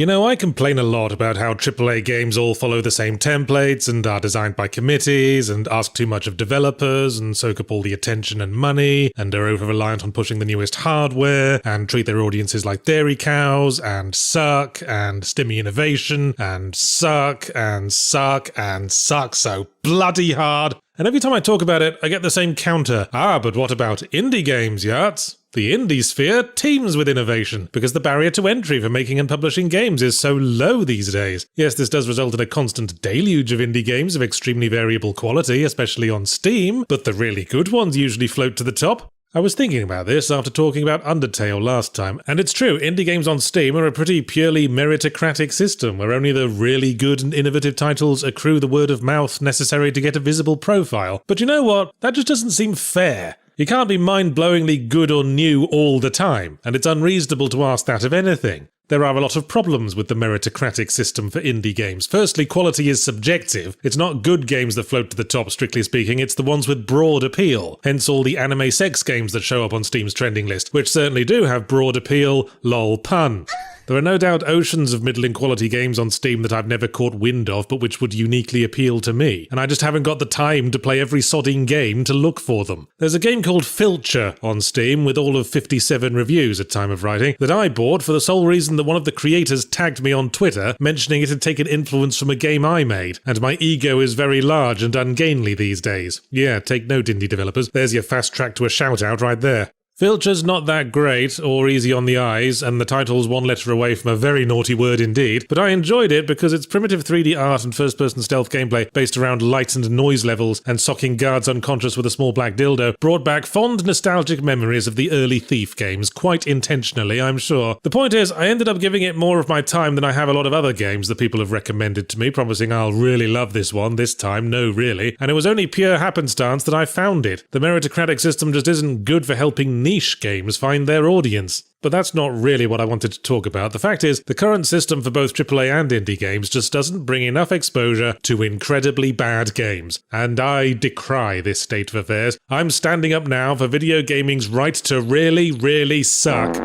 You know, I complain a lot about how AAA games all follow the same templates and are designed by committees and ask too much of developers and soak up all the attention and money and are over-reliant on pushing the newest hardware and treat their audiences like dairy cows and suck and stimmy innovation and suck and suck and suck so bloody hard. And every time I talk about it, I get the same counter. But what about indie games, yachts? The indie sphere teems with innovation, because the barrier to entry for making and publishing games is so low these days. Yes, this does result in a constant deluge of indie games of extremely variable quality, especially on Steam, but the really good ones usually float to the top. I was thinking about this after talking about Undertale last time, and it's true, indie games on Steam are a pretty purely meritocratic system, where only the really good and innovative titles accrue the word of mouth necessary to get a visible profile. But you know what? That just doesn't seem fair. You can't be mind-blowingly good or new all the time, and it's unreasonable to ask that of anything. There are a lot of problems with the meritocratic system for indie games. Firstly, quality is subjective. It's not good games that float to the top, strictly speaking, it's the ones with broad appeal. Hence all the anime sex games that show up on Steam's trending list, which certainly do have broad appeal, lol pun. There are no doubt oceans of middling quality games on Steam that I've never caught wind of, but which would uniquely appeal to me, and I just haven't got the time to play every sodding game to look for them. There's a game called Filcher on Steam with all of 57 reviews at time of writing that I bought for the sole reason that one of the creators tagged me on Twitter mentioning it had taken influence from a game I made, and my ego is very large and ungainly these days. Yeah, take note indie developers, there's your fast track to a shout out right there. Filcher's not that great or easy on the eyes, and the title's one letter away from a very naughty word indeed, but I enjoyed it because its primitive 3D art and first-person stealth gameplay based around light and noise levels and socking guards unconscious with a small black dildo brought back fond nostalgic memories of the early Thief games, quite intentionally, I'm sure. The point is, I ended up giving it more of my time than I have a lot of other games that people have recommended to me, promising I'll really love this one this time, no really, and it was only pure happenstance that I found it. The meritocratic system just isn't good for helping niche games find their audience. But that's not really what I wanted to talk about. The fact is, the current system for both AAA and indie games just doesn't bring enough exposure to incredibly bad games. And I decry this state of affairs. I'm standing up now for video gaming's right to really, really suck.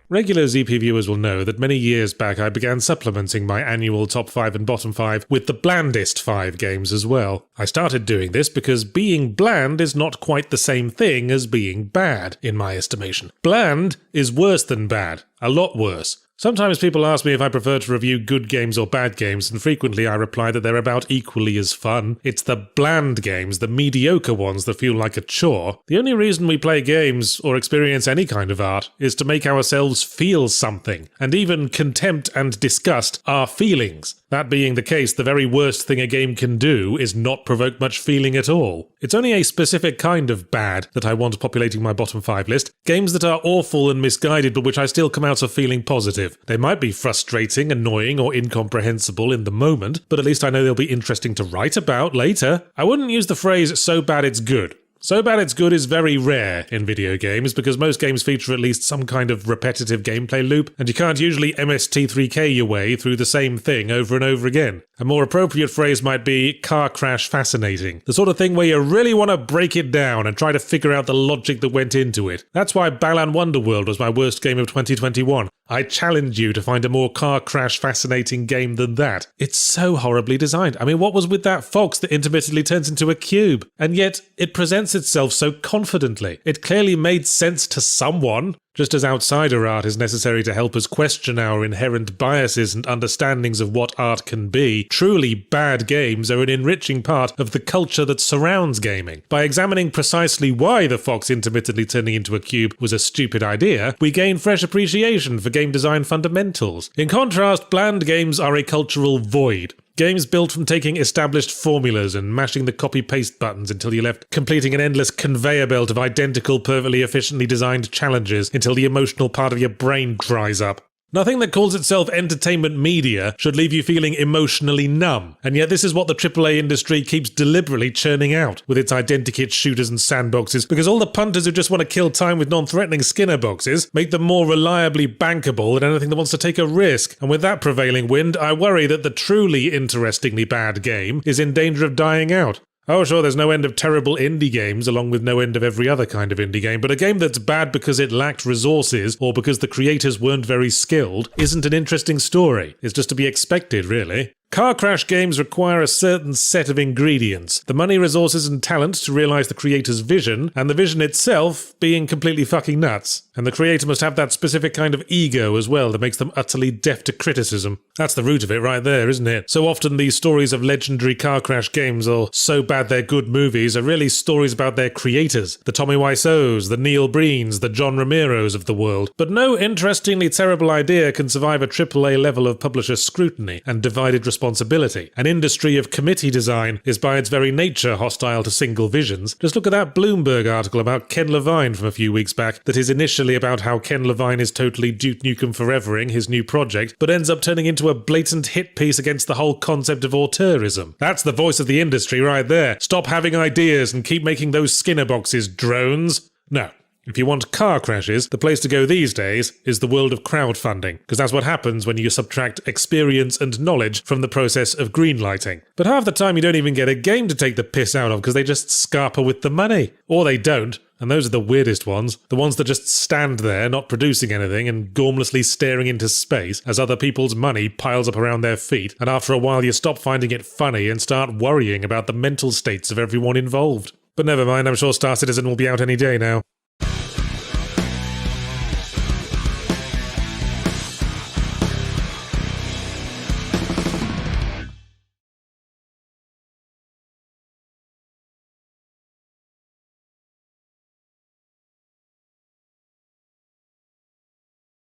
Regular ZP viewers will know that many years back I began supplementing my annual top 5 and bottom 5 with the blandest 5 games as well. I started doing this because being bland is not quite the same thing as being bad, in my estimation. Bland is worse than bad, a lot worse. Sometimes people ask me if I prefer to review good games or bad games, and frequently I reply that they're about equally as fun. It's the bland games, the mediocre ones that feel like a chore. The only reason we play games or experience any kind of art is to make ourselves feel something, and even contempt and disgust are feelings. That being the case, the very worst thing a game can do is not provoke much feeling at all. It's only a specific kind of bad that I want populating my bottom 5 list. Games that are awful and misguided but which I still come out of feeling positive. They might be frustrating, annoying, or incomprehensible in the moment, but at least I know they'll be interesting to write about later. I wouldn't use the phrase so bad it's good. So bad it's good is very rare in video games because most games feature at least some kind of repetitive gameplay loop, and you can't usually MST3K your way through the same thing over and over again. A more appropriate phrase might be car crash fascinating. The sort of thing where you really want to break it down and try to figure out the logic that went into it. That's why Balan Wonderworld was my worst game of 2021. I challenge you to find a more car crash fascinating game than that. It's so horribly designed. I mean, what was with that fox that intermittently turns into a cube? And yet, it presents itself so confidently. It clearly made sense to someone. Just as outsider art is necessary to help us question our inherent biases and understandings of what art can be, truly bad games are an enriching part of the culture that surrounds gaming. By examining precisely why the fox intermittently turning into a cube was a stupid idea, we gain fresh appreciation for game design fundamentals. In contrast, bland games are a cultural void. Games built from taking established formulas and mashing the copy-paste buttons until you're left completing an endless conveyor belt of identical, perfectly efficiently designed challenges until the emotional part of your brain dries up. Nothing that calls itself entertainment media should leave you feeling emotionally numb, and yet this is what the AAA industry keeps deliberately churning out with its identikit shooters and sandboxes, because all the punters who just want to kill time with non-threatening Skinner boxes make them more reliably bankable than anything that wants to take a risk, and with that prevailing wind, I worry that the truly interestingly bad game is in danger of dying out. Oh, sure, there's no end of terrible indie games, along with no end of every other kind of indie game, but a game that's bad because it lacked resources or because the creators weren't very skilled isn't an interesting story. It's just to be expected, really. Car crash games require a certain set of ingredients. The money, resources, and talent to realize the creator's vision, and the vision itself being completely fucking nuts. And the creator must have that specific kind of ego as well that makes them utterly deaf to criticism. That's the root of it right there, isn't it? So often these stories of legendary car crash games, or so bad they're good movies, are really stories about their creators. The Tommy Wiseaus, the Neil Breens, the John Romeros of the world. But no interestingly terrible idea can survive a AAA level of publisher scrutiny and divided responsibility. An industry of committee design is by its very nature hostile to single visions. Just look at that Bloomberg article about Ken Levine from a few weeks back that is initially about how Ken Levine is totally Duke Nukem Forevering his new project, but ends up turning into a blatant hit piece against the whole concept of auteurism. That's the voice of the industry right there. Stop having ideas and keep making those Skinner boxes, drones. No. If you want car crashes, the place to go these days is the world of crowdfunding, because that's what happens when you subtract experience and knowledge from the process of greenlighting. But half the time you don't even get a game to take the piss out of because they just scarper with the money. Or they don't. And those are the weirdest ones. The ones that just stand there, not producing anything, and gormlessly staring into space as other people's money piles up around their feet, and after a while you stop finding it funny and start worrying about the mental states of everyone involved. But never mind, I'm sure Star Citizen will be out any day now.